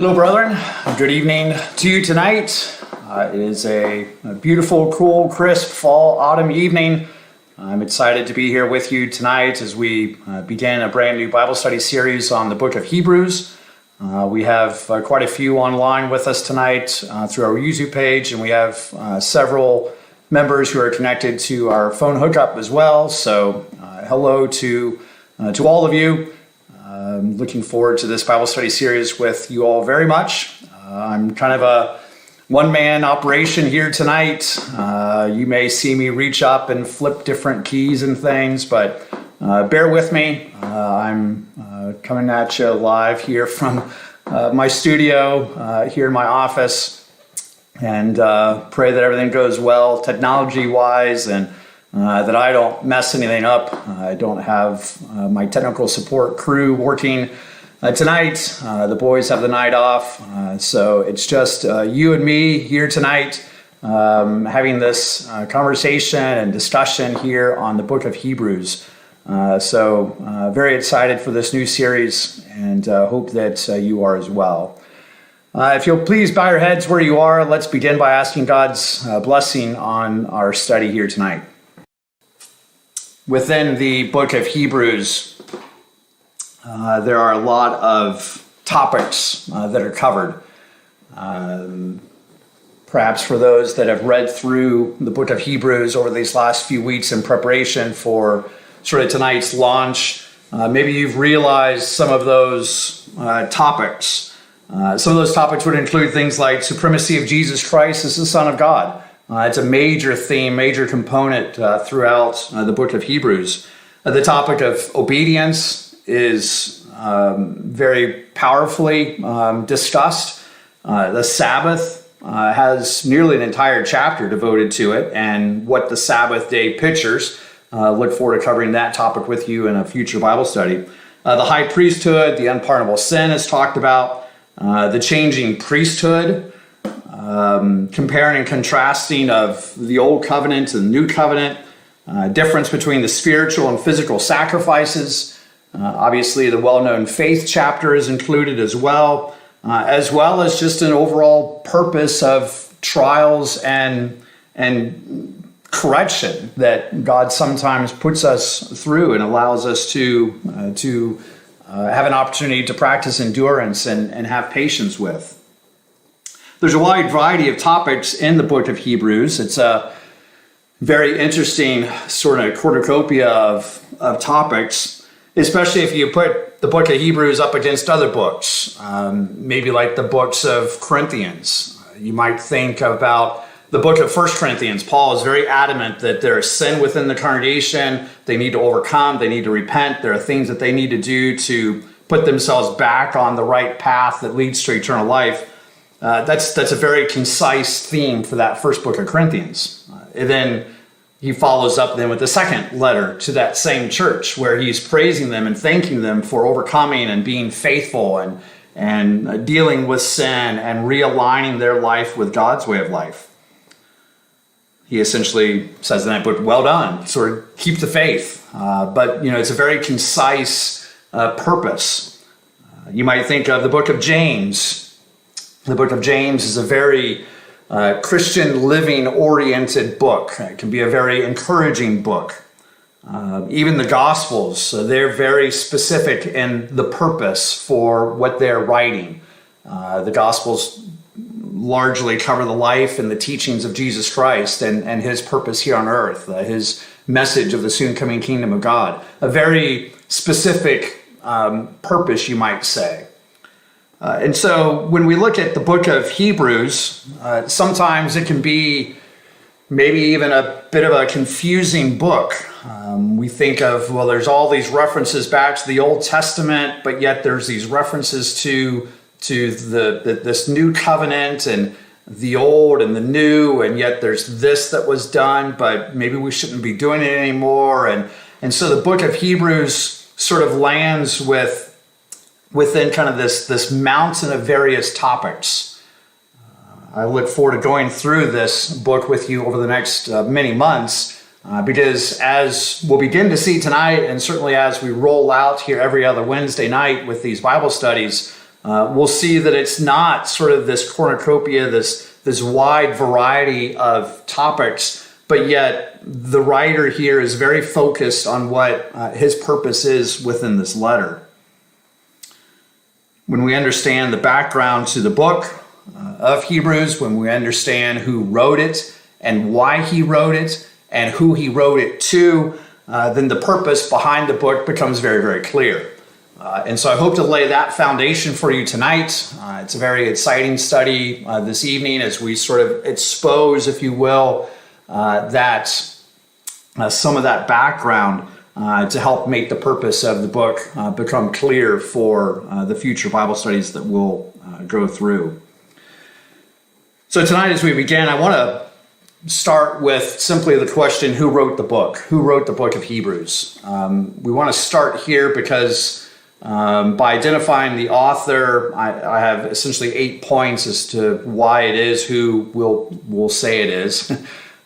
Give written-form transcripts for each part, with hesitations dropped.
Hello, brethren. Good evening to you tonight. It is a beautiful, cool, crisp fall, autumn evening. I'm excited to be here with you tonight as we begin a brand new Bible study series on the book of Hebrews. We have quite a few online with us tonight through our YouTube page, and we have several members who are connected to our phone hookup as well. So hello to all of you. I'm looking forward to this Bible study series with you all very much. I'm kind of a one-man operation here tonight. You may see me reach up and flip different keys and things, but bear with me. I'm coming at you live here from my studio here in my office, and pray that everything goes well technology-wise and that I don't mess anything up. I don't have my technical support crew working tonight. The boys have the night off, so it's just you and me here tonight having this conversation and discussion here on the book of Hebrews. So very excited for this new series, and hope that you are as well. If you'll please bow your heads where you are, let's begin by asking God's blessing on our study here tonight. Within the book of Hebrews, there are a lot of topics that are covered. Perhaps for those that have read through the book of Hebrews over these last few weeks in preparation for sort of tonight's launch, maybe you've realized some of those topics. Some of those topics would include things like supremacy of Jesus Christ as the Son of God. It's a major theme, major component throughout the book of Hebrews. The topic of obedience is very powerfully discussed. The Sabbath has nearly an entire chapter devoted to it and what the Sabbath day pictures. Look forward to covering that topic with you in a future Bible study. The high priesthood, the unpardonable sin is talked about. The changing priesthood, comparing and contrasting of the old covenant and the new covenant, difference between the spiritual and physical sacrifices. Obviously, the well-known faith chapter is included as well as just an overall purpose of trials and correction that God sometimes puts us through and allows us to have an opportunity to practice endurance and have patience with. There's a wide variety of topics in the book of Hebrews. It's a very interesting sort of cornucopia of topics, especially if you put the book of Hebrews up against other books, maybe like the books of Corinthians. You might think about the book of 1 Corinthians. Paul is very adamant that there is sin within the congregation. They need to overcome. They need to repent. There are things that they need to do to put themselves back on the right path that leads to eternal life. That's a very concise theme for that first book of Corinthians. And then he follows up then with the second letter to that same church where he's praising them and thanking them for overcoming and being faithful and dealing with sin and realigning their life with God's way of life. He essentially says in that book, well done, sort of keep the faith. But it's a very concise purpose. You might think of the book of James. The book of James is a very Christian living-oriented book. It can be a very encouraging book. Even the Gospels, they're very specific in the purpose for what they're writing. The Gospels largely cover the life and the teachings of Jesus Christ and his purpose here on earth, his message of the soon-coming kingdom of God. A very specific purpose, you might say. And so when we look at the book of Hebrews, sometimes it can be maybe even a bit of a confusing book. We think of, well, there's all these references back to the Old Testament, but yet there's these references to this new covenant and the old and the new, and yet there's this that was done, but maybe we shouldn't be doing it anymore. And so the book of Hebrews sort of lands within kind of this mountain of various topics. I look forward to going through this book with you over the next many months because as we'll begin to see tonight, and certainly as we roll out here every other Wednesday night with these Bible studies, we'll see that it's not sort of this cornucopia, this wide variety of topics, but yet the writer here is very focused on what his purpose is within this letter. When we understand the background to the book of Hebrews, when we understand who wrote it and why he wrote it and who he wrote it to, then the purpose behind the book becomes very, very clear. And so I hope to lay that foundation for you tonight. It's a very exciting study this evening as we sort of expose, if you will, that some of that background to help make the purpose of the book become clear for the future Bible studies that we'll go through. So tonight as we begin, I want to start with simply the question, who wrote the book? Who wrote the book of Hebrews? We want to start here because by identifying the author, I have essentially 8 points as to why it is who we'll say it is.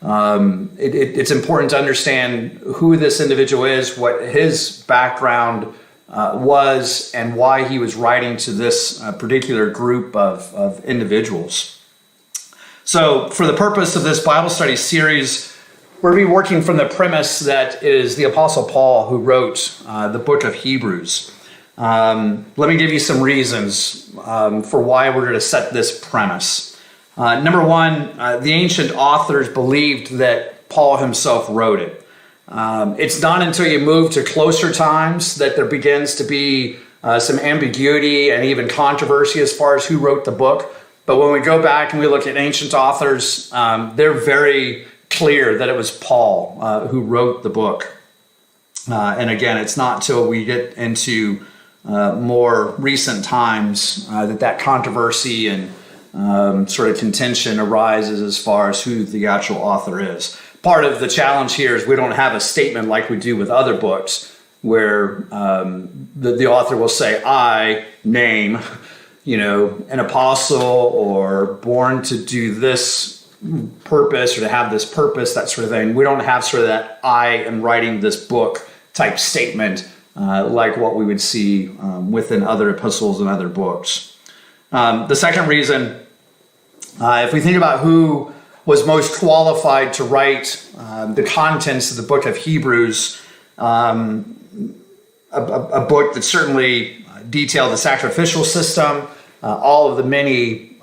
It's important to understand who this individual is, what his background was, and why he was writing to this particular group of individuals. So for the purpose of this Bible study series, we're going to be working from the premise that it is the Apostle Paul who wrote the book of Hebrews. Let me give you some reasons for why we're going to set this premise. Number one, the ancient authors believed that Paul himself wrote it. It's not until you move to closer times that there begins to be some ambiguity and even controversy as far as who wrote the book. But when we go back and we look at ancient authors, they're very clear that it was Paul who wrote the book. And again, it's not till we get into more recent times that controversy and sort of contention arises as far as who the actual author is. Part of the challenge here is we don't have a statement like we do with other books where the author will say, I name, an apostle or born to do this purpose or to have this purpose, that sort of thing. We don't have sort of that I am writing this book type statement like what we would see within other epistles and other books. The second reason, if we think about who was most qualified to write the contents of the book of Hebrews, a book that certainly detailed the sacrificial system, all of the many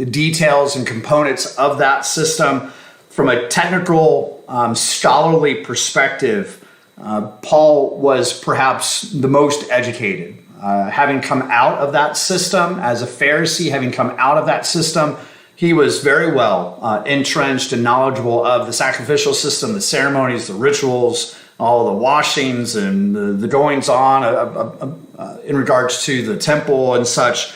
details and components of that system. From a technical, scholarly perspective, Paul was perhaps the most educated. Having come out of that system as a Pharisee, having come out of that system, he was very well entrenched and knowledgeable of the sacrificial system, the ceremonies, the rituals, all the washings and the goings on in regards to the temple and such.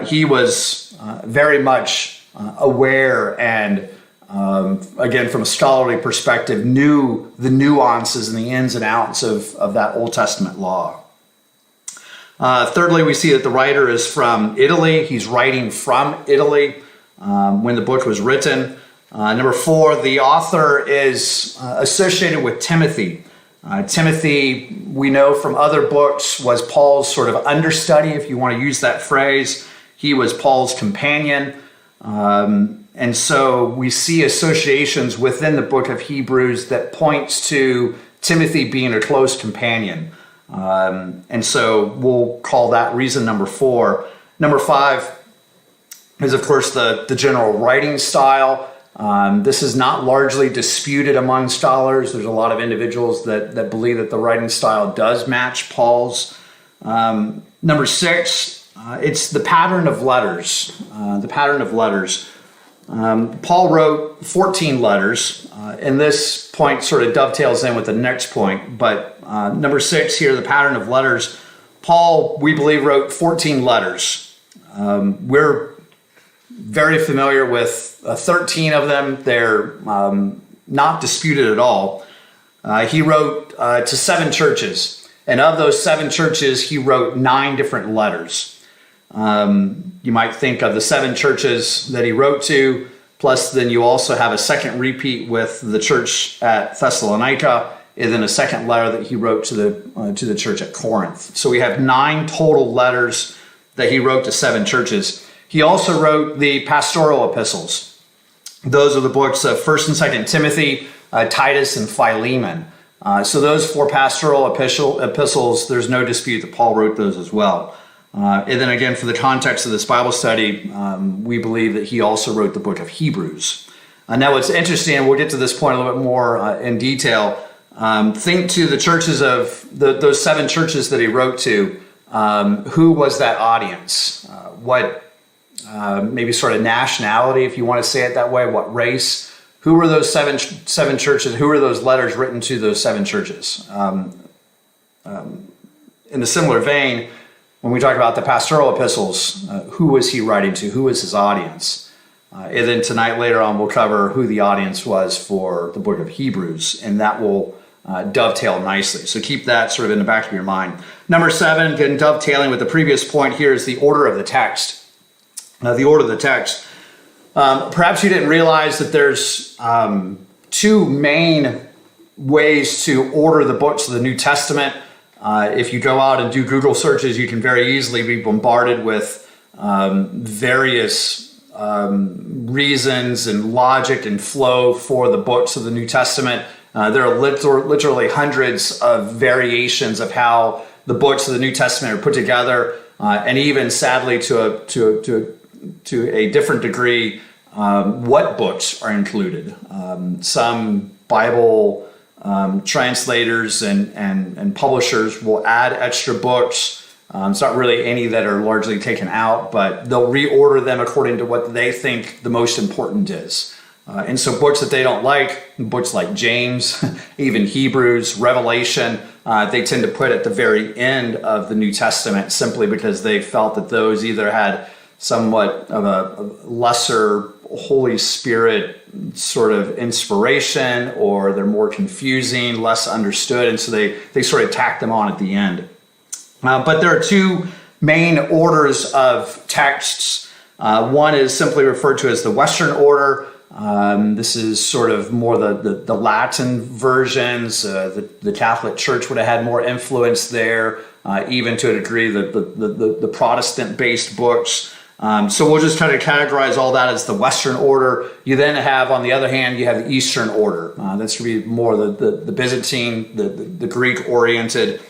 He was very much aware and again, from a scholarly perspective, knew the nuances and the ins and outs of that Old Testament law. Thirdly, we see that the writer is from Italy. He's writing from Italy when the book was written. Number four, the author is associated with Timothy. Timothy, we know from other books, was Paul's sort of understudy, if you want to use that phrase. He was Paul's companion. And so we see associations within the book of Hebrews that points to Timothy being a close companion. And so we'll call that reason number four. Number five is, of course, the general writing style. This is not largely disputed among scholars. There's a lot of individuals that believe that the writing style does match Paul's. Number six, it's the pattern of letters. The pattern of letters. Paul wrote 14 letters, and this point sort of dovetails in with the next point. But number six here, the pattern of letters. Paul, we believe, wrote 14 letters. We're very familiar with 13 of them. They're not disputed at all. He wrote to 7 churches, and of those 7 churches, he wrote 9 different letters. You might think of the 7 churches that he wrote to, plus then you also have a second repeat with the church at Thessalonica, and then a second letter that he wrote to the church at Corinth. So we have 9 total letters that he wrote to 7 churches. He also wrote the pastoral epistles. Those are the books of 1st and 2nd Timothy, Titus, and Philemon. So those 4 pastoral epistles, there's no dispute that Paul wrote those as well. And then again, for the context of this Bible study, we believe that he also wrote the book of Hebrews. Now what's interesting, and we'll get to this point a little bit more in detail, think to the churches of those 7 churches that he wrote to. Who was that audience? What maybe sort of nationality, if you want to say it that way, what race? Who were those seven churches? Who were those letters written to those 7 churches? In a similar vein, when we talk about the pastoral epistles, who was he writing to? Who was his audience? And then tonight, later on, we'll cover who the audience was for the book of Hebrews, and that will dovetail nicely. So keep that sort of in the back of your mind. Number 7, again, dovetailing with the previous point here, is the order of the text. The order of the text. Perhaps you didn't realize that there's 2 main ways to order the books of the New Testament. If you go out and do Google searches, you can very easily be bombarded with various reasons and logic and flow for the books of the New Testament. There are literally hundreds of variations of how the books of the New Testament are put together, and even sadly to a different degree, what books are included. Some Bible translators and publishers will add extra books. It's not really any that are largely taken out, but they'll reorder them according to what they think the most important is. And so books that they don't like, books like James, even Hebrews, Revelation, they tend to put at the very end of the New Testament simply because they felt that those either had somewhat of a lesser Holy Spirit sort of inspiration, or they're more confusing, less understood, and so they sort of tack them on at the end. But there are 2 main orders of texts. One is simply referred to as the Western order. This is sort of more the Latin versions. The Catholic Church would have had more influence there, even to a degree the Protestant-based books. So we'll just kind of categorize all that as the Western order. You then have, on the other hand, you have the Eastern order. That's going to be more the Byzantine, the Greek-oriented.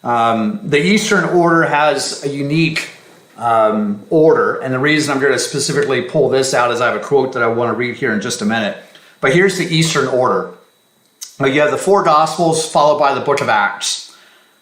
The Eastern order has a unique order, and the reason I'm going to specifically pull this out is I have a quote that I want to read here in just a minute. But here's the Eastern order. You have the 4 Gospels followed by the book of Acts.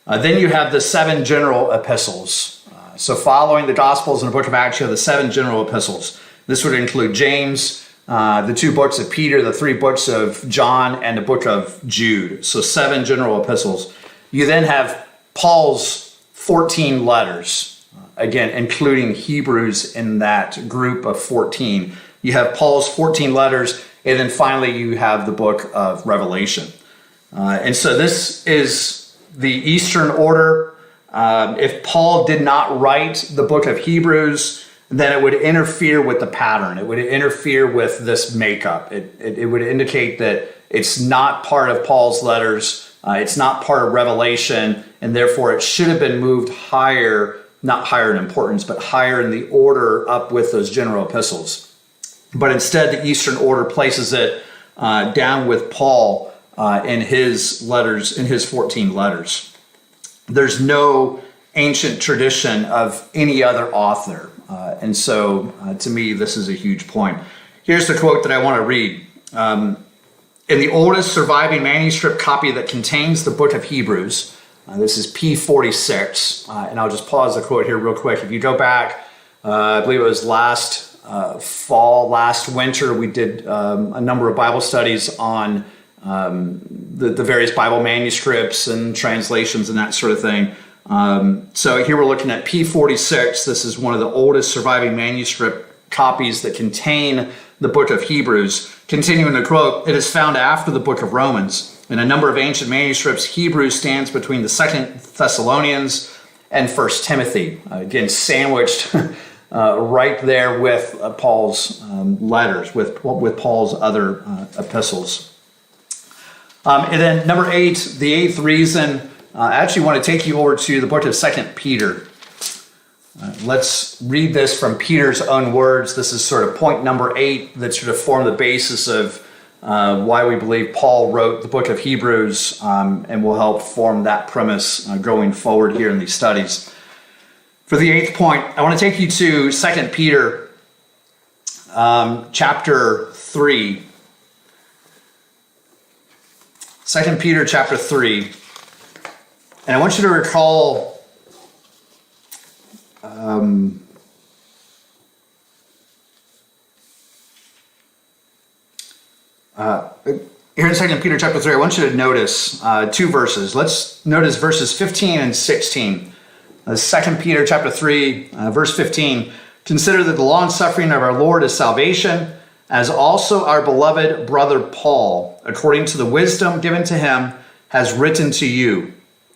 Then you have the 7 general epistles. So following the Gospels and the book of Acts, you have the 7 general epistles. This would include James, the 2 books of Peter, the 3 books of John, and the book of Jude. So 7 general epistles. You then have Paul's 14 letters, again, including Hebrews in that group of 14. You have Paul's 14 letters, and then finally you have the book of Revelation. And so this is the Eastern order. If Paul did not write the book of Hebrews, then it would interfere with the pattern. It would interfere with this makeup. It would indicate that it's not part of Paul's letters. It's not part of Revelation, and therefore it should have been moved higher, not higher in importance, but higher in the order up with those general epistles. But instead, the Eastern order places it down with Paul in his letters, in his 14 letters. There's no ancient tradition of any other author. And so, to me, this is a huge point. Here's the quote that I want to read. In the oldest surviving manuscript copy that contains the book of Hebrews, this is P46, and I'll just pause the quote here real quick. If you go back, I believe it was last winter, we did a number of Bible studies on the various Bible manuscripts and translations and that sort of thing. So here we're looking at P46. This is one of the oldest surviving manuscript copies that contain the book of Hebrews. Continuing the quote, it is found after the book of Romans. In a number of ancient manuscripts, Hebrews stands between the 2nd Thessalonians and 1 Timothy. Again, sandwiched right there with Paul's letters, with Paul's other epistles. And then number 8, the 8th reason, I actually want to take you over to the book of 2 Peter. Let's read this from Peter's own words. This is sort of point number 8 that sort of form the basis of why we believe Paul wrote the book of Hebrews, and will help form that premise going forward here in these studies. For the 8th point, I want to take you to 2 Peter chapter 3. 2 Peter chapter 3. And I want you to recall here in 2 Peter chapter 3, I want you to notice 2 verses. Let's notice verses 15 and 16. 2 Peter chapter 3, verse 15. Consider that the long suffering of our Lord is salvation, as also our beloved brother Paul, according to the wisdom given to him, has written to you,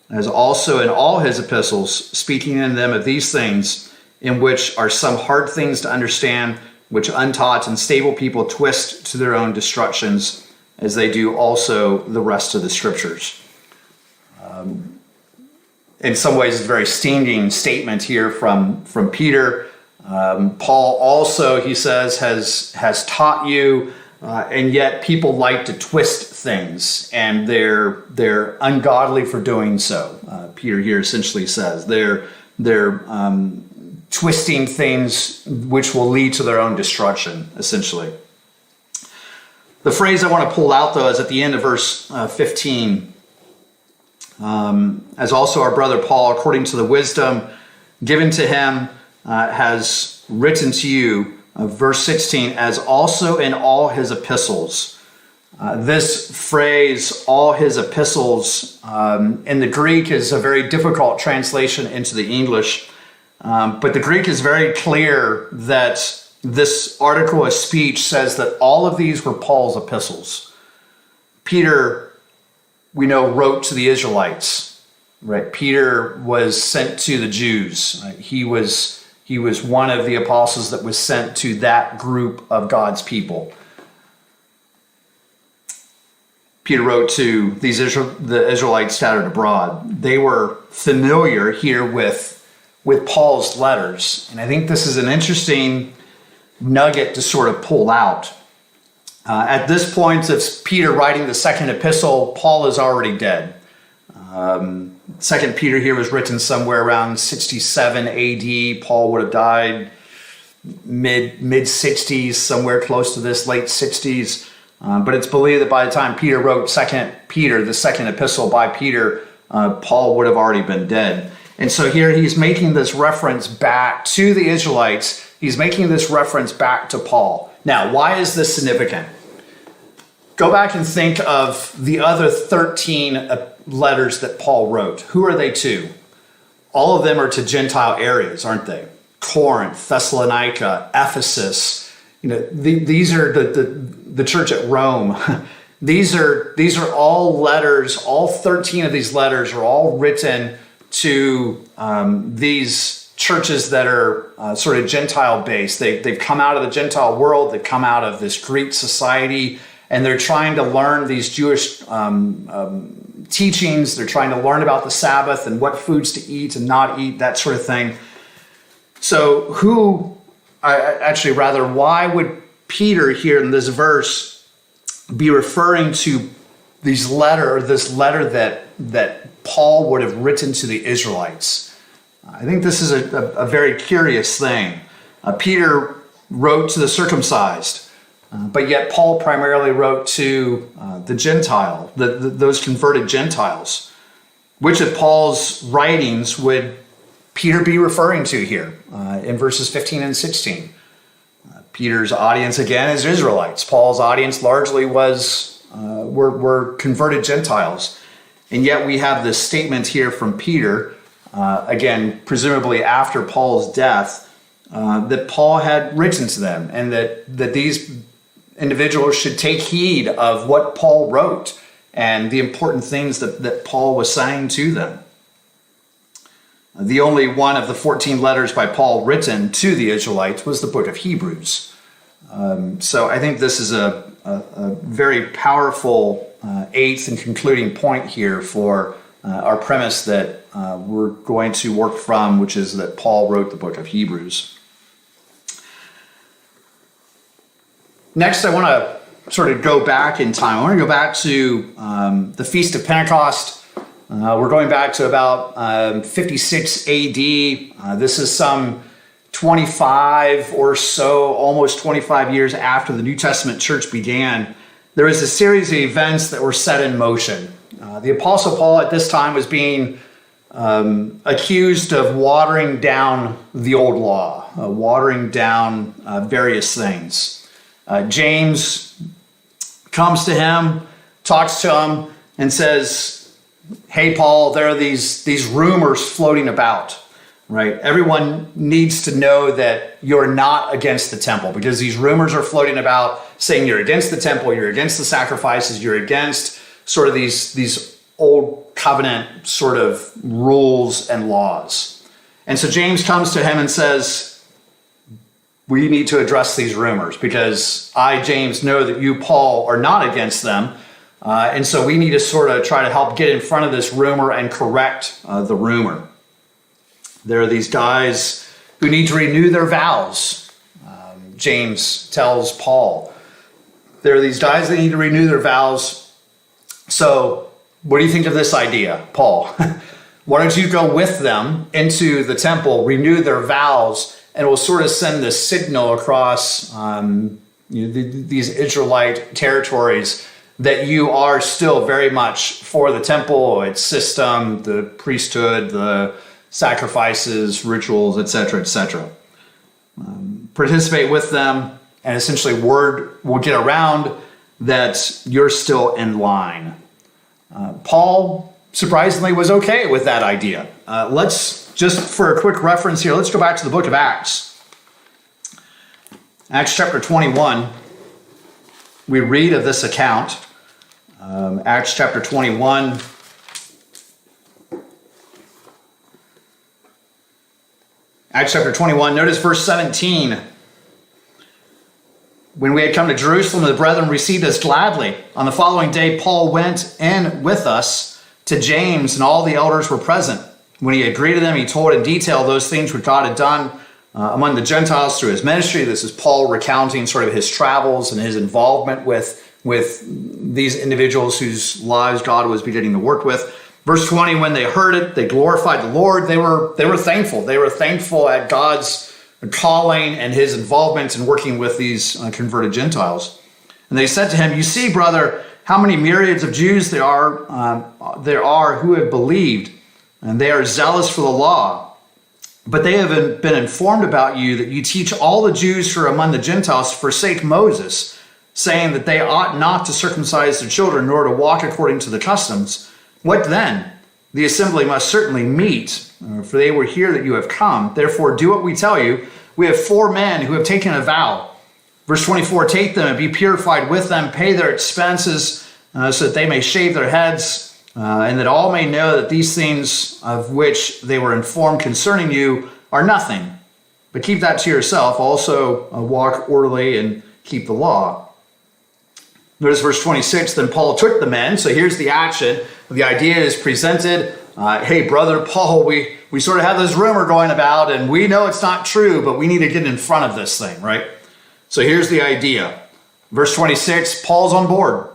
as also in all his epistles, speaking in them of these things, in which are some hard things to understand, which untaught and stable people twist to their own destructions, as they do also the rest of the scriptures. In some ways, it's a very stinging statement here from Peter. Paul also, he says, has taught you, and yet people like to twist things, and they're ungodly for doing so. Peter here essentially says they're twisting things which will lead to their own destruction, essentially. The phrase I want to pull out, though, is at the end of verse 15. As also our brother Paul, according to the wisdom given to him, has written to you, verse 16, as also in all his epistles. This phrase, all his epistles, in the Greek is a very difficult translation into the English. But the Greek is very clear that this article of speech says that all of these were Paul's epistles. Peter, we know, wrote to the Israelites, right? Peter was sent to the Jews. He was one of the apostles that was sent to that group of God's people. Peter wrote to the Israelites scattered abroad. They were familiar here with Paul's letters. And I think this is an interesting nugget to sort of pull out. At this point, it's Peter writing the second epistle. Paul is already dead. 2 Peter here was written somewhere around 67 AD. Paul would have died mid-60s, somewhere close to this, late 60s. But it's believed that by the time Peter wrote 2 Peter, the second epistle by Peter, Paul would have already been dead. And so here he's making this reference back to the Israelites. He's making this reference back to Paul. Now, why is this significant? Go back and think of the other 13 letters that Paul wrote. Who are they to? All of them are to Gentile areas, aren't they? Corinth, Thessalonica, Ephesus. These are the church at Rome. These are all letters. All 13 of these letters are all written to these churches that are sort of Gentile based. They've come out of the Gentile world. They've come out of this Greek society, and they're trying to learn these Jewish teachings. They're trying to learn about the Sabbath and what foods to eat and not eat, that sort of thing. So why would Peter here in this verse be referring to this letter that Paul would have written to the Israelites? I think this is a very curious thing. Peter wrote to the circumcised, but yet Paul primarily wrote to the Gentile, those converted Gentiles. Which of Paul's writings would Peter be referring to here in verses 15 and 16? Peter's audience, again, is Israelites. Paul's audience largely were converted Gentiles. And yet we have this statement here from Peter, again, presumably after Paul's death, that Paul had written to them, and that these individuals should take heed of what Paul wrote and the important things that Paul was saying to them. The only one of the 14 letters by Paul written to the Israelites was the book of Hebrews. So I think this is a very powerful eighth and concluding point here for our premise that we're going to work from, which is that Paul wrote the book of Hebrews. Next, I want to sort of go back in time. I want to go back to the Feast of Pentecost. We're going back to about 56 AD. This is some 25 or so, almost 25 years after the New Testament church began. There was a series of events that were set in motion. The Apostle Paul at this time was being accused of watering down the old law, watering down various things. James comes to him, talks to him, and says, hey, Paul, there are these rumors floating about, right? Everyone needs to know that you're not against the temple, because these rumors are floating about saying you're against the temple, you're against the sacrifices, you're against sort of these old covenant sort of rules and laws. And so James comes to him and says, we need to address these rumors, because I, James, know that you, Paul, are not against them. And so we need to sort of try to help get in front of this rumor and correct the rumor. There are these guys who need to renew their vows. James tells Paul, there are these guys that need to renew their vows. So what do you think of this idea, Paul? Why don't you go with them into the temple, renew their vows, and we'll sort of send the signal across these Israelite territories that you are still very much for the temple, its system, the priesthood, the sacrifices, rituals, etc., etc. Participate with them, and essentially word will get around that you're still in line. Paul, surprisingly, was okay with that idea. Let's, just for a quick reference here, let's go back to the book of Acts. Acts chapter 21. We read of this account. Acts chapter 21. Acts chapter 21, notice verse 17. When we had come to Jerusalem, the brethren received us gladly. On the following day, Paul went in with us to James, and all the elders were present. When he had greeted them, he told in detail those things which God had done among the Gentiles through his ministry. This is Paul recounting sort of his travels and his involvement with these individuals whose lives God was beginning to work with. Verse 20, when they heard it, they glorified the Lord. They were thankful. They were thankful at God's calling and his involvement in working with these converted Gentiles. And they said to him, you see, brother, how many myriads of Jews there are who have believed, and they are zealous for the law. But they have been informed about you that you teach all the Jews who are among the Gentiles to forsake Moses, saying that they ought not to circumcise their children, nor to walk according to the customs. What then? The assembly must certainly meet, for they will hear that you have come. Therefore, do what we tell you. We have 4 men who have taken a vow. Verse 24, take them and be purified with them, pay their expenses so that they may shave their heads, and that all may know that these things of which they were informed concerning you are nothing. But keep that to yourself. Also walk orderly and keep the law. Notice verse 26, then Paul took the men. So here's the action. The idea is presented. Hey, brother Paul, we sort of have this rumor going about, and we know it's not true, but we need to get in front of this thing, right? So here's the idea. Verse 26, Paul's on board.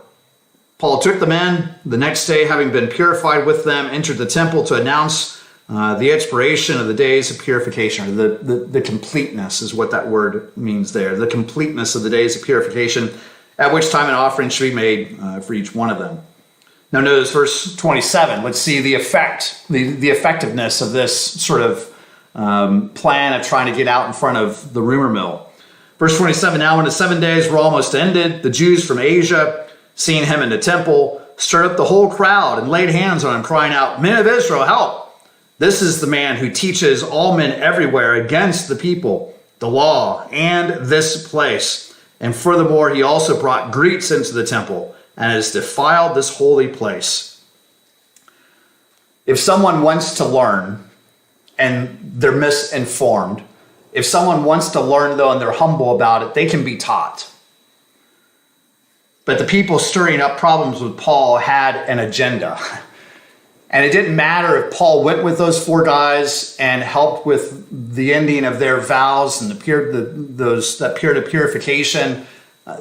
Paul took the men. The next day, having been purified with them, entered the temple to announce the expiration of the days of purification. Or the completeness is what that word means there. The completeness of the days of purification, at which time an offering should be made for each one of them. Now notice verse 27. Let's see the effect, the effectiveness of this sort of plan of trying to get out in front of the rumor mill. Verse 27, now when the 7 days were almost ended, the Jews from Asia, seeing him in the temple, stirred up the whole crowd and laid hands on him, crying out, men of Israel, help! This is the man who teaches all men everywhere against the people, the law, and this place. And furthermore, he also brought Greeks into the temple and has defiled this holy place. If someone wants to learn and they're misinformed, if someone wants to learn though and they're humble about it, they can be taught. But the people stirring up problems with Paul had an agenda. And it didn't matter if Paul went with those 4 guys and helped with the ending of their vows and that period of purification.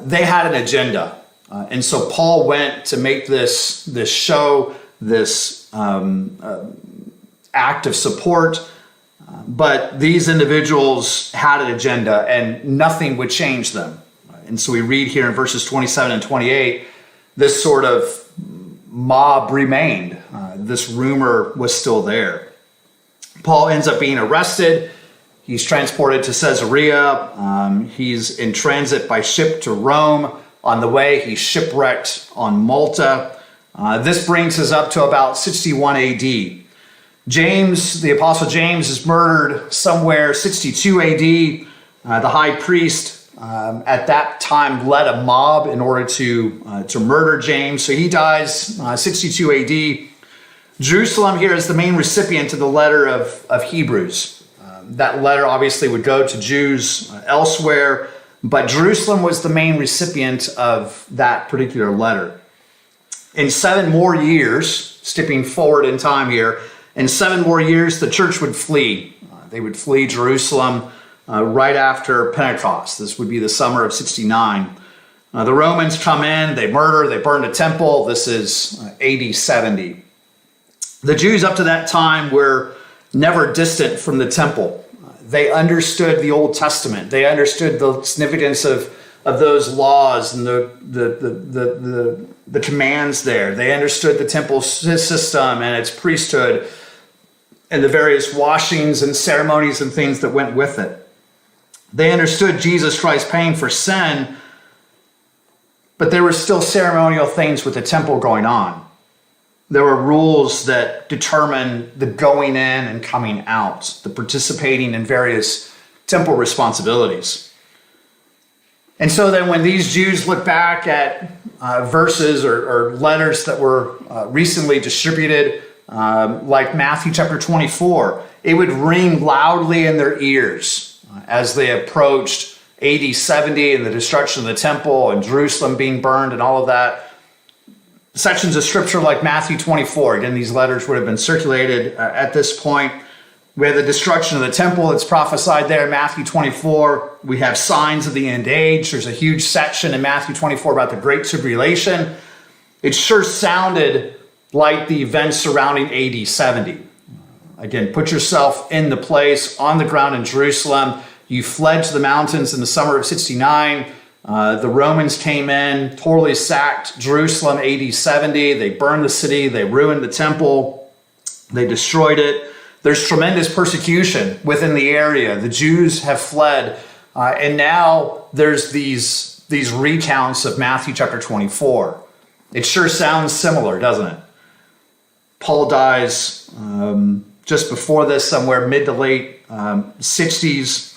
They had an agenda. And so Paul went to make this show, this act of support. But these individuals had an agenda and nothing would change them. And so we read here in verses 27 and 28, this sort of mob remained. This rumor was still there. Paul ends up being arrested. He's transported to Caesarea. He's in transit by ship to Rome. On the way, he's shipwrecked on Malta. This brings us up to about 61 AD. James, the Apostle James, is murdered somewhere 62 AD. The high priest at that time led a mob in order to murder James. So he dies 62 AD. Jerusalem here is the main recipient of the letter of Hebrews. That letter obviously would go to Jews elsewhere, but Jerusalem was the main recipient of that particular letter. In 7 more years, skipping forward in time here, in 7 more years, the church would flee. They would flee Jerusalem right after Pentecost. This would be the summer of 69. The Romans come in, they murder, they burn the temple. This is AD 70. The Jews up to that time were never distant from the temple. They understood the Old Testament. They understood the significance of those laws and the commands there. They understood the temple system and its priesthood and the various washings and ceremonies and things that went with it. They understood Jesus Christ paying for sin, but there were still ceremonial things with the temple going on. There were rules that determine the going in and coming out, the participating in various temple responsibilities. And so then when these Jews look back at verses or letters that were recently distributed, like Matthew chapter 24, it would ring loudly in their ears as they approached AD 70 and the destruction of the temple and Jerusalem being burned and all of that. Sections of scripture like Matthew 24, again, these letters would have been circulated at this point. We have the destruction of the temple that's prophesied there in Matthew 24. We have signs of the end age. There's a huge section in Matthew 24 about the Great Tribulation. It sure sounded like the events surrounding AD 70. Again, put yourself in the place on the ground in Jerusalem. You fled to the mountains in the summer of 69. The Romans came in, totally sacked Jerusalem AD 70. They burned the city. They ruined the temple. They destroyed it. There's tremendous persecution within the area. The Jews have fled. And now there's these recounts of Matthew chapter 24. It sure sounds similar, doesn't it? Paul dies just before this, somewhere mid to late 60s.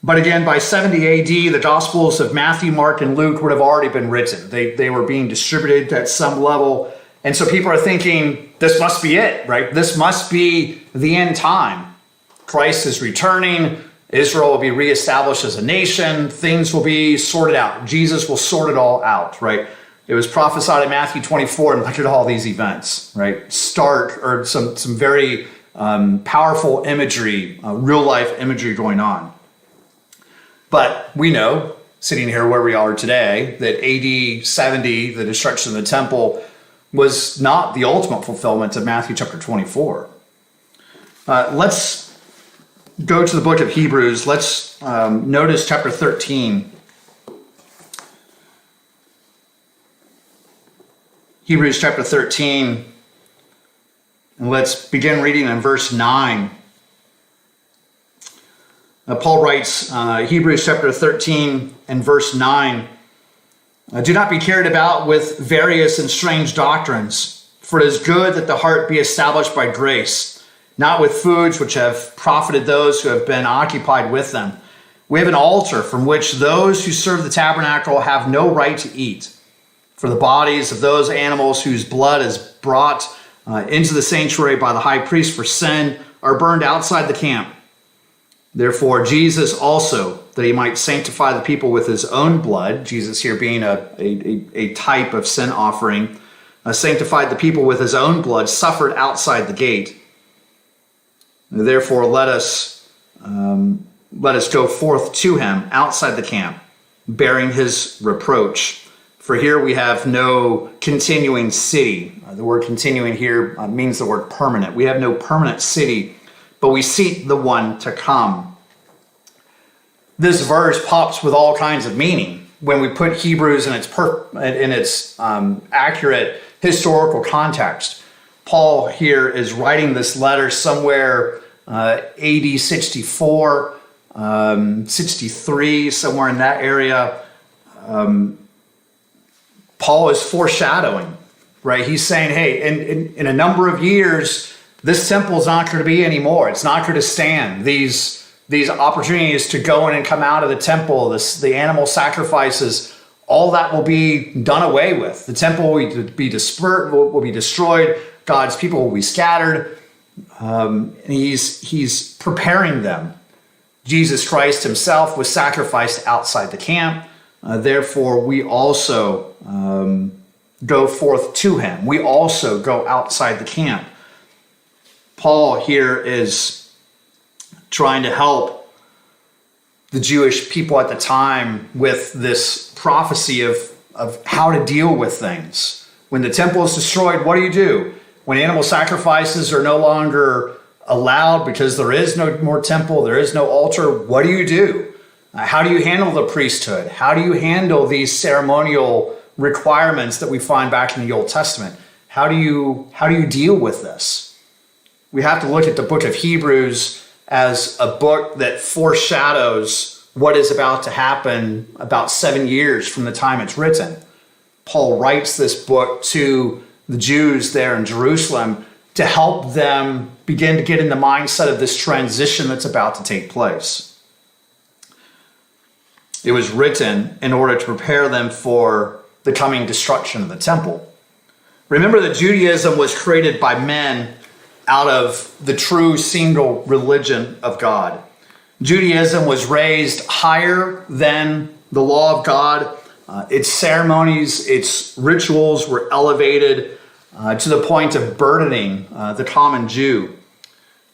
But again, by 70 AD, the Gospels of Matthew, Mark, and Luke would have already been written. They were being distributed at some level. And so people are thinking, this must be it, right? This must be the end time. Christ is returning. Israel will be reestablished as a nation. Things will be sorted out. Jesus will sort it all out, right? It was prophesied in Matthew 24, and look at all these events, right? Some very powerful imagery, real life imagery going on. But we know, sitting here where we are today, that AD 70, the destruction of the temple, was not the ultimate fulfillment of Matthew chapter 24. Let's go to the book of Hebrews. Let's notice chapter 13. Hebrews chapter 13. And let's begin reading in verse 9. Paul writes, Hebrews chapter 13 and verse 9, do not be carried about with various and strange doctrines, for it is good that the heart be established by grace, not with foods which have profited those who have been occupied with them. We have an altar from which those who serve the tabernacle have no right to eat. For the bodies of those animals whose blood is brought into the sanctuary by the high priest for sin are burned outside the camp. Therefore, Jesus also, that he might sanctify the people with his own blood, Jesus here being a type of sin offering, sanctified the people with his own blood, suffered outside the gate. Therefore, let us go forth to him outside the camp, bearing his reproach. For here we have no continuing city. The word continuing here means the word permanent. We have no permanent city, but we seek the one to come. This verse pops with all kinds of meaning when we put Hebrews in its accurate historical context. Paul here is writing this letter somewhere AD 64, 63, somewhere in that area. Paul is foreshadowing, right? He's saying, hey, in a number of years, this temple is not going to be anymore. It's not going to stand. These opportunities to go in and come out of the temple, the animal sacrifices, all that will be done away with. The temple will be dispersed, will be destroyed. God's people will be scattered. And he's preparing them. Jesus Christ himself was sacrificed outside the camp. Therefore, we also go forth to him. We also go outside the camp. Paul here is trying to help the Jewish people at the time with this prophecy of how to deal with things. When the temple is destroyed, what do? When animal sacrifices are no longer allowed because there is no more temple, there is no altar, what do? How do you handle the priesthood? How do you handle these ceremonial requirements that we find back in the Old Testament? How do you deal with this? We have to look at the book of Hebrews as a book that foreshadows what is about to happen about 7 years from the time it's written. Paul writes this book to the Jews there in Jerusalem to help them begin to get in the mindset of this transition that's about to take place. It was written in order to prepare them for the coming destruction of the temple. Remember that Judaism was created by men out of the true single religion of God. Judaism was raised higher than the law of God. Its ceremonies, its rituals were elevated to the point of burdening the common Jew.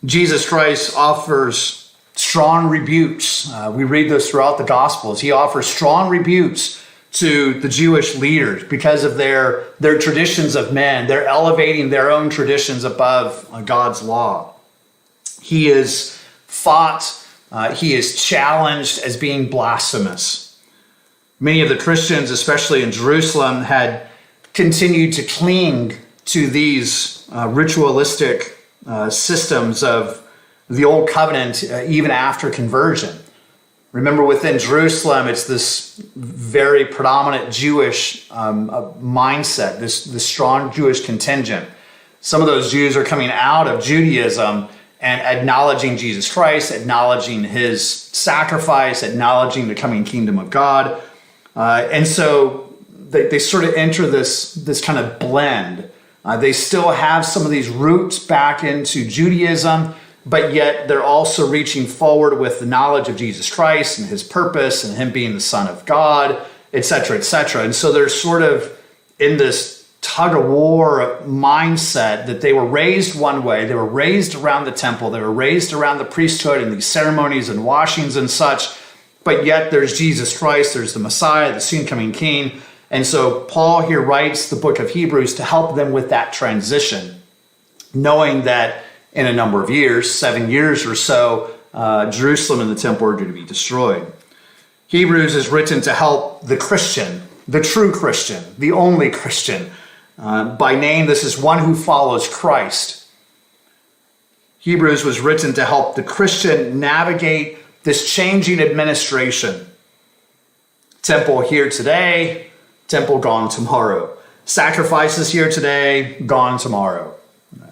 Jesus Christ offers strong rebukes. We read this throughout the Gospels. He offers strong rebukes to the Jewish leaders because of their traditions of men. They're elevating their own traditions above God's law. He is fought. He is challenged as being blasphemous. Many of the Christians, especially in Jerusalem, had continued to cling to these ritualistic systems of the Old Covenant even after conversion. Remember, within Jerusalem, it's this very predominant Jewish mindset, this strong Jewish contingent. Some of those Jews are coming out of Judaism and acknowledging Jesus Christ, acknowledging his sacrifice, acknowledging the coming kingdom of God. And so they sort of enter this kind of blend. They still have some of these roots back into Judaism, but yet they're also reaching forward with the knowledge of Jesus Christ and his purpose and him being the Son of God, etc., etc. And so they're sort of in this tug-of-war mindset that they were raised one way. They were raised around the temple. They were raised around the priesthood and these ceremonies and washings and such. But yet there's Jesus Christ, there's the Messiah, the soon-coming King. And so Paul here writes the book of Hebrews to help them with that transition, knowing that in a number of years, 7 years or so, Jerusalem and the temple are going to be destroyed. Hebrews is written to help the Christian, the true Christian, the only Christian. By name, this is one who follows Christ. Hebrews was written to help the Christian navigate this changing administration. Temple here today, temple gone tomorrow. Sacrifices here today, gone tomorrow.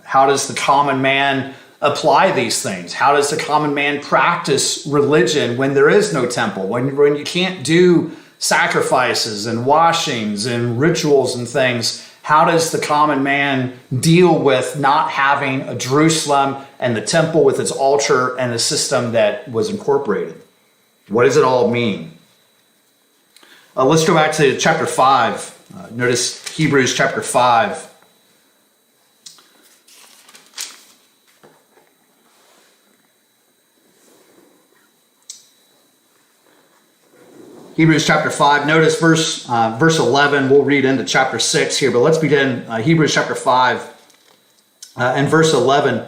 How does the common man apply these things? How does the common man practice religion when there is no temple, when you can't do sacrifices and washings and rituals and things? How does the common man deal with not having a Jerusalem and the temple with its altar and the system that was incorporated? What does it all mean? Let's go back to chapter 5. Notice Hebrews chapter 5. Hebrews chapter 5. Notice verse 11. We'll read into chapter 6 here, but let's begin Hebrews chapter 5 and verse 11.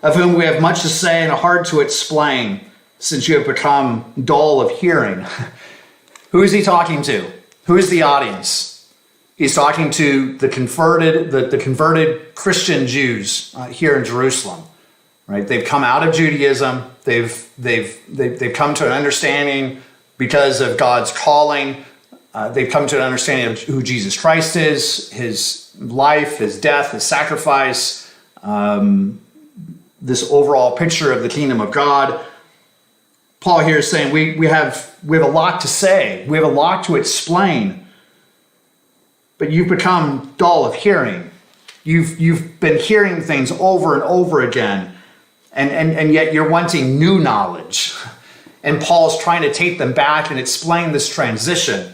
Of whom we have much to say and hard to explain, since you have become dull of hearing. Who is he talking to? Who is the audience? He's talking to the converted Christian Jews here in Jerusalem. Right? They've come out of Judaism. They've come to an understanding because of God's calling. They've come to an understanding of who Jesus Christ is, his life, his death, his sacrifice, this overall picture of the kingdom of God. Paul here is saying we have a lot to say. We have a lot to explain. But you've become dull of hearing. You've been hearing things over and over again. And yet you're wanting new knowledge. And Paul's trying to take them back and explain this transition.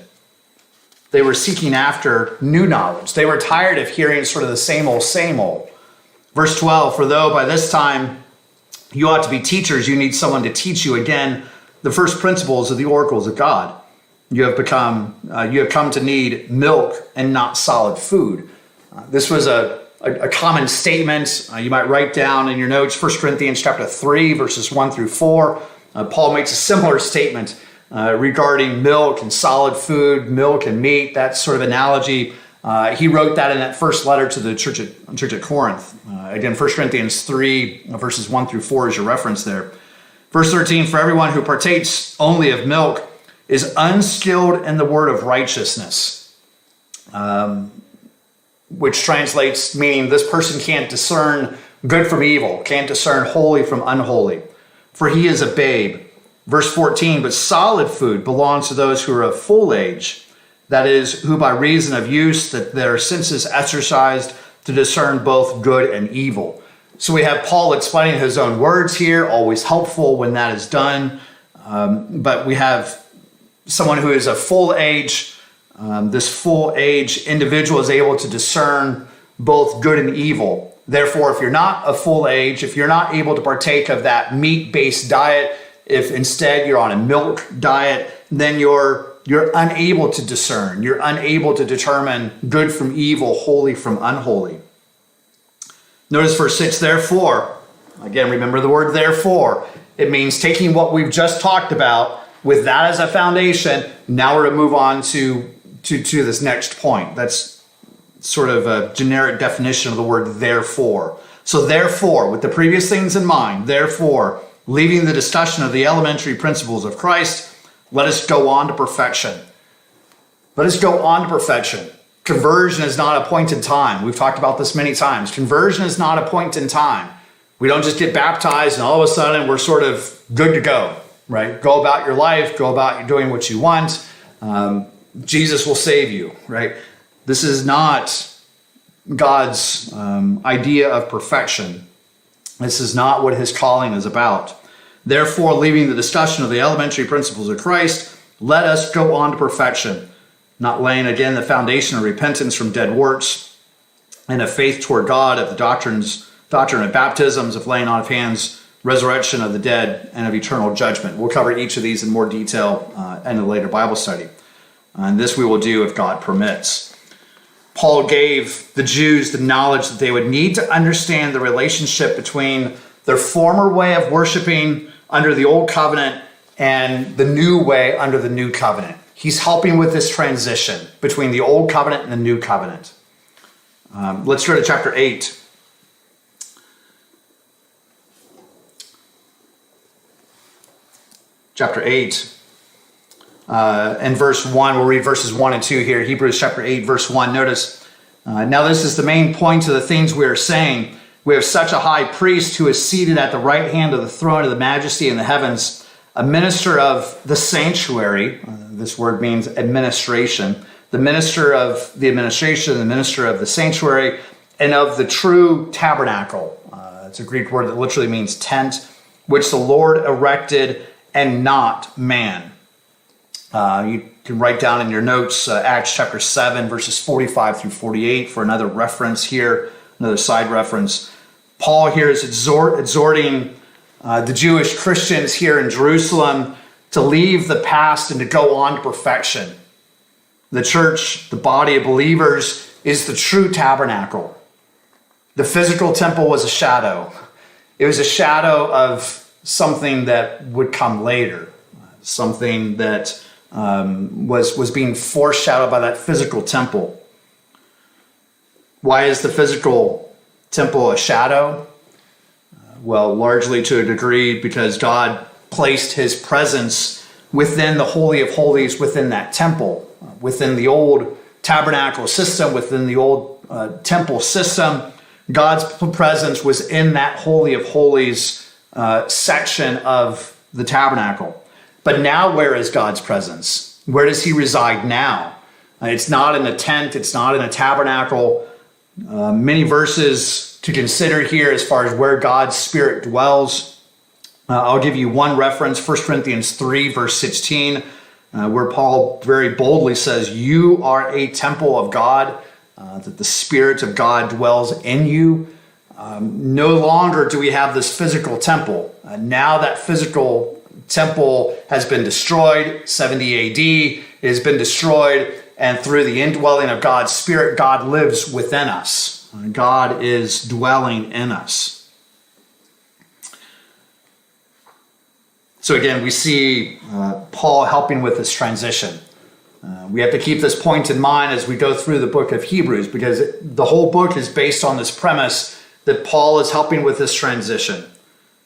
They were seeking after new knowledge. They were tired of hearing sort of the same old, same old. Verse 12, for though by this time you ought to be teachers, you need someone to teach you again the first principles of the oracles of God. You have come to need milk and not solid food. This was a common statement. You might write down in your notes 1 Corinthians chapter 3, verses 1 through 4. Paul makes a similar statement regarding milk and solid food, milk and meat, that sort of analogy. He wrote that in that first letter to the church at Corinth. Again, 1 Corinthians 3, verses 1 through 4 is your reference there. Verse 13, for everyone who partakes only of milk is unskilled in the word of righteousness, which translates meaning this person can't discern good from evil, can't discern holy from unholy, for he is a babe. Verse 14, but solid food belongs to those who are of full age, that is, who by reason of use that their senses exercised to discern both good and evil. So we have Paul explaining his own words here, always helpful when that is done. But we have someone who is a full age. This full age individual is able to discern both good and evil. Therefore, if you're not a full age, if you're not able to partake of that meat-based diet, if instead you're on a milk diet, then you're unable to discern. You're unable to determine good from evil, holy from unholy. Notice verse 6, therefore. Again, remember the word therefore. It means taking what we've just talked about with that as a foundation. Now we're going to move on to this next point. That's sort of a generic definition of the word therefore. So therefore, with the previous things in mind, therefore, leaving the discussion of the elementary principles of Christ, let us go on to perfection. Let us go on to perfection. Conversion is not a point in time. We've talked about this many times. Conversion is not a point in time. We don't just get baptized and all of a sudden we're sort of good to go, right? Go about your life, go about doing what you want. Jesus will save you, right? This is not God's idea of perfection. This is not what his calling is about. Therefore, leaving the discussion of the elementary principles of Christ, let us go on to perfection, not laying again the foundation of repentance from dead works and of faith toward God, of the doctrine of baptisms, of laying on of hands, resurrection of the dead, and of eternal judgment. We'll cover each of these in more detail in a later Bible study. And this we will do if God permits. Paul gave the Jews the knowledge that they would need to understand the relationship between their former way of worshiping under the old covenant and the new way under the new covenant. He's helping with this transition between the old covenant and the new covenant. Let's go to chapter 8. Chapter 8 and verse 1. We'll read verses 1 and 2 here. Hebrews chapter 8, verse 1. Notice, now this is the main point of the things we are saying. We have such a high priest who is seated at the right hand of the throne of the majesty in the heavens, a minister of the sanctuary. This word means administration. The minister of the administration, the minister of the sanctuary, and of the true tabernacle. It's a Greek word that literally means tent, which the Lord erected and not man. You can write down in your notes Acts chapter 7, verses 45 through 48 for another reference here, another side reference. Paul here is exhorting the Jewish Christians here in Jerusalem to leave the past and to go on to perfection. The church, the body of believers, is the true tabernacle. The physical temple was a shadow. It was a shadow of something that would come later, something that was being foreshadowed by that physical temple. Why is the physical temple a shadow? Well, largely to a degree because God placed his presence within the Holy of Holies, within that temple, within the old tabernacle system, within the old temple system. God's presence was in that Holy of Holies section of the tabernacle. But now where is God's presence? Where does he reside now? It's not in a tent. It's not in a tabernacle. Many verses to consider here as far as where God's Spirit dwells. I'll give you one reference, 1 Corinthians 3, verse 16, where Paul very boldly says, you are a temple of God, that the Spirit of God dwells in you. No longer do we have this physical temple. Now that physical temple has been destroyed, 70 AD, it has been destroyed, and through the indwelling of God's Spirit, God lives within us. God is dwelling in us. So again, we see Paul helping with this transition. We have to keep this point in mind as we go through the book of Hebrews, because the whole book is based on this premise that Paul is helping with this transition.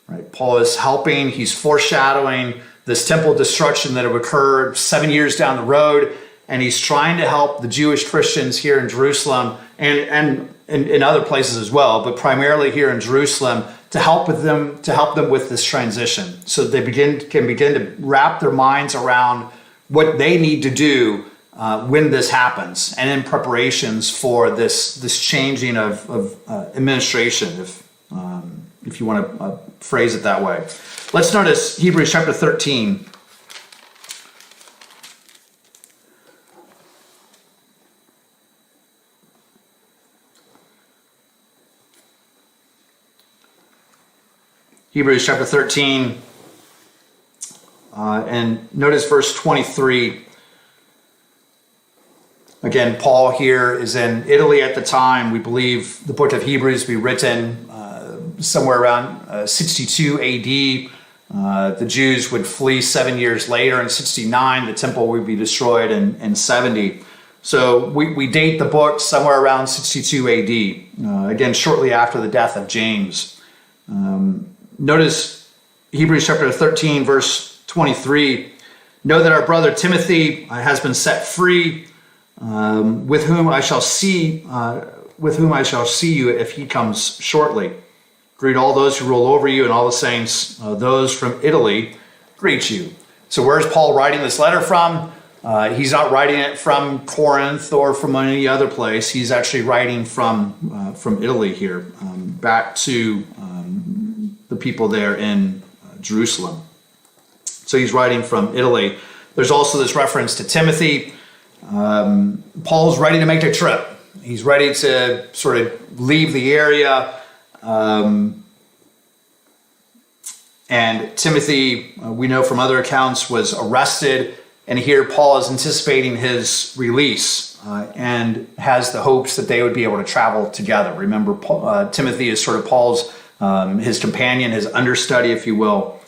Right? Paul is helping, he's foreshadowing this temple destruction that would occur 7 years down the road, and he's trying to help the Jewish Christians here in Jerusalem and in other places as well, but primarily here in Jerusalem, to help them with this transition, so they can begin to wrap their minds around what they need to do when this happens, and in preparations for this changing of administration, if you want to phrase it that way. Let's notice Hebrews chapter 13. Hebrews chapter 13, and notice verse 23. Again, Paul here is in Italy at the time. We believe the book of Hebrews to be written somewhere around 62 AD. The Jews would flee 7 years later in 69. The temple would be destroyed in 70. So we date the book somewhere around 62 AD, again, shortly after the death of James. Notice Hebrews chapter 13, verse 23. Know that our brother Timothy has been set free, with whom I shall see you if he comes shortly. Greet all those who rule over you, and all the saints. Those from Italy greet you. So where's Paul writing this letter from? He's not writing it from Corinth or from any other place. He's actually writing from Italy here, back to the people there in Jerusalem. So he's writing from Italy. There's also this reference to Timothy. Paul's ready to make a trip. He's ready to sort of leave the area. And Timothy, we know from other accounts, was arrested. And here Paul is anticipating his release and has the hopes that they would be able to travel together. Remember, Timothy is sort of Paul's his companion, his understudy, if you will.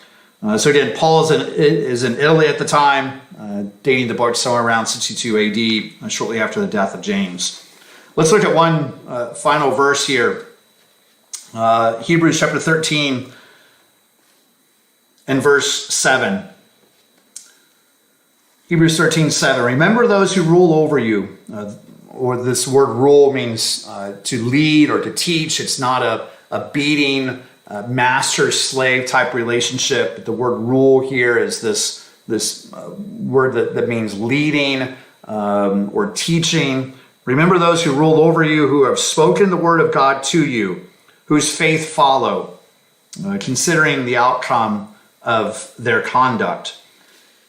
So again, Paul is in Italy at the time, dating the book somewhere around 62 AD, shortly after the death of James. Let's look at one final verse here. Hebrews chapter 13 and verse 7. Hebrews 13:7. Remember those who rule over you. Or this word rule means to lead or to teach. It's not a beating, master-slave type relationship. But the word rule here is this word that means leading or teaching. Remember those who rule over you, who have spoken the word of God to you, whose faith follow, considering the outcome of their conduct.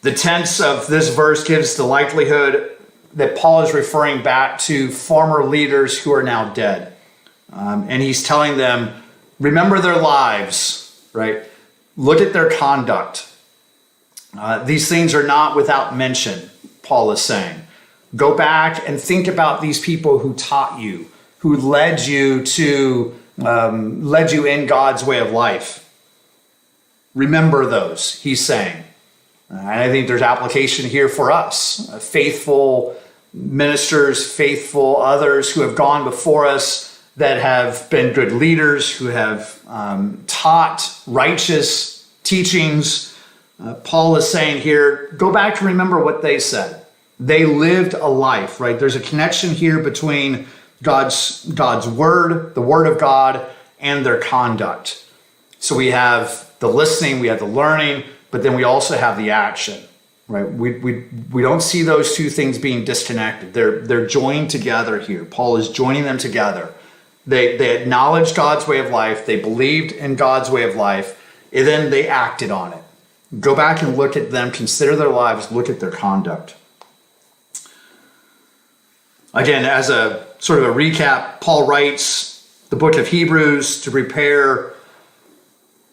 The tense of this verse gives the likelihood that Paul is referring back to former leaders who are now dead. And he's telling them, remember their lives, right? Look at their conduct. These things are not without mention, Paul is saying. Go back and think about these people who taught you, who led you in God's way of life. Remember those, he's saying. And I think there's application here for us, faithful ministers, faithful others who have gone before us that have been good leaders, who have taught righteous teachings. Paul is saying here, go back and remember what they said. They lived a life, right? There's a connection here between God's word, the word of God, and their conduct. So we have the listening, we have the learning, but then we also have the action, right? We don't see those two things being disconnected. They're joined together here. Paul is joining them together. They acknowledged God's way of life. They believed in God's way of life, and then they acted on it. Go back and look at them, consider their lives, look at their conduct. Again, as a sort of a recap, Paul writes the book of Hebrews to prepare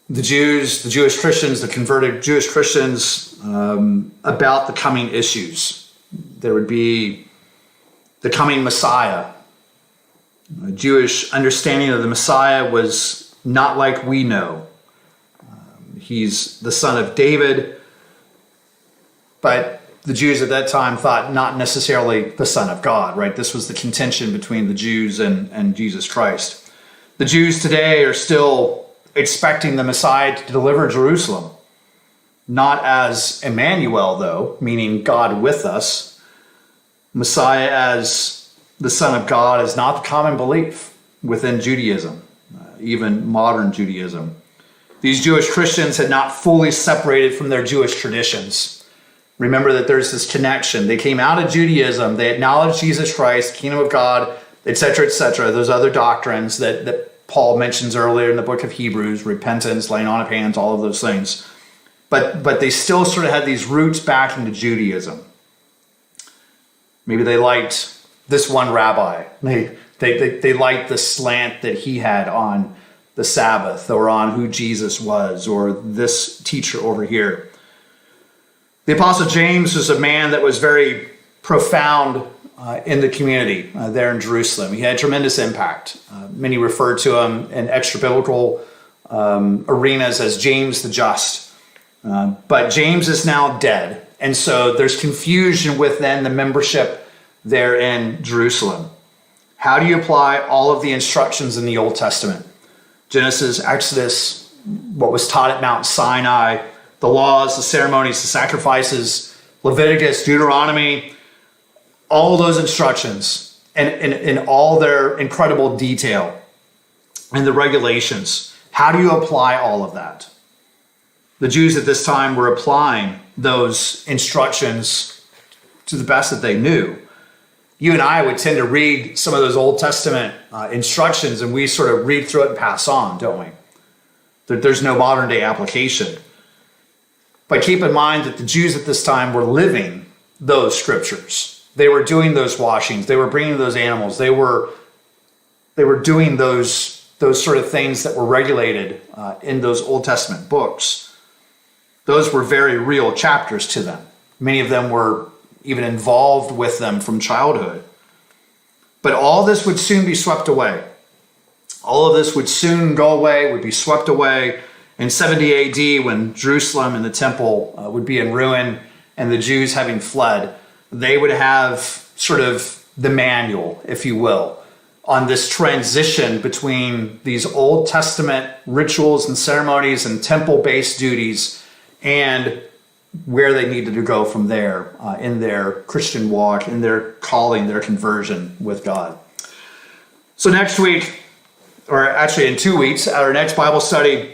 the Jews, the Jewish Christians, the converted Jewish Christians about the coming issues. There would be the coming Messiah. A Jewish understanding of the Messiah was not like we know. He's the son of David, but the Jews at that time thought not necessarily the son of God, right? This was the contention between the Jews and Jesus Christ. The Jews today are still expecting the Messiah to deliver Jerusalem, not as Emmanuel, though, meaning God with us. Messiah as the Son of God is not the common belief within Judaism, even modern Judaism. These Jewish Christians had not fully separated from their Jewish traditions. Remember that there's this connection. They came out of Judaism, they acknowledged Jesus Christ, kingdom of God, etc., those other doctrines that Paul mentions earlier in the book of Hebrews, repentance, laying on of hands, all of those things. But they still sort of had these roots back into Judaism. Maybe they liked this one rabbi. They liked the slant that he had on the Sabbath or on who Jesus was, or this teacher over here. The Apostle James was a man that was very profound in the community there in Jerusalem. He had tremendous impact. Many refer to him in extra-biblical arenas as James the Just. But James is now dead, and so there's confusion within the membership there in Jerusalem. How do you apply all of the instructions in the Old Testament? Genesis, Exodus, what was taught at Mount Sinai, the laws, the ceremonies, the sacrifices, Leviticus, Deuteronomy, all those instructions and in all their incredible detail and the regulations. How do you apply all of that? The Jews at this time were applying those instructions to the best that they knew. You and I would tend to read some of those Old Testament instructions and we sort of read through it and pass on, don't we? There's no modern day application. But keep in mind that the Jews at this time were living those scriptures. They were doing those washings. They were bringing those animals. They were doing those sort of things that were regulated in those Old Testament books. Those were very real chapters to them. Many of them were even involved with them from childhood. But all this would soon be swept away. All of this would soon go away, would be swept away. In 70 AD, when Jerusalem and the temple would be in ruin and the Jews having fled, they would have sort of the manual, if you will, on this transition between these Old Testament rituals and ceremonies and temple-based duties and where they needed to go from there in their Christian walk, in their calling, their conversion with God. So next week, or actually in 2 weeks, at our next Bible study,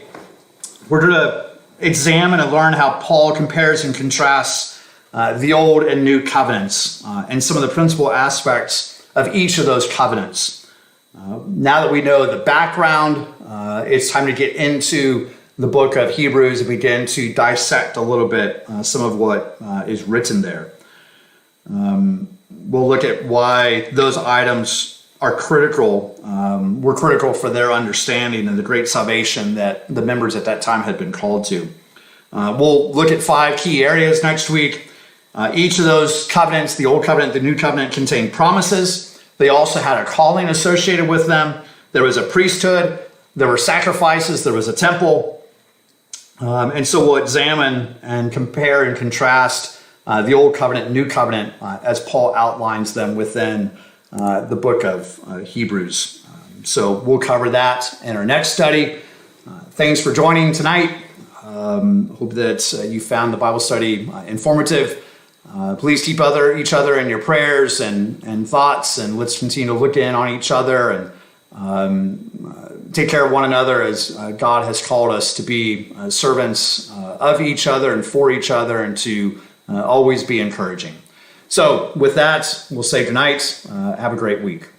we're going to examine and learn how Paul compares and contrasts the Old and New covenants and some of the principal aspects of each of those covenants. Now that we know the background, it's time to get into the book of Hebrews and begin to dissect a little bit some of what is written there. We'll look at why those items are critical, were critical for their understanding and the great salvation that the members at that time had been called to. We'll look at 5 key areas next week. Each of those covenants, the Old Covenant, the New Covenant, contain promises. They also had a calling associated with them. There was a priesthood, there were sacrifices, there was a temple. And so we'll examine and compare and contrast the Old Covenant and New Covenant as Paul outlines them within the book of Hebrews. So we'll cover that in our next study. Thanks for joining tonight. Hope that you found the Bible study informative. Please keep each other in your prayers and thoughts, and let's continue to look in on each other and take care of one another as God has called us to be servants of each other and for each other, and to always be encouraging. So with that, we'll say goodnight. Have a great week.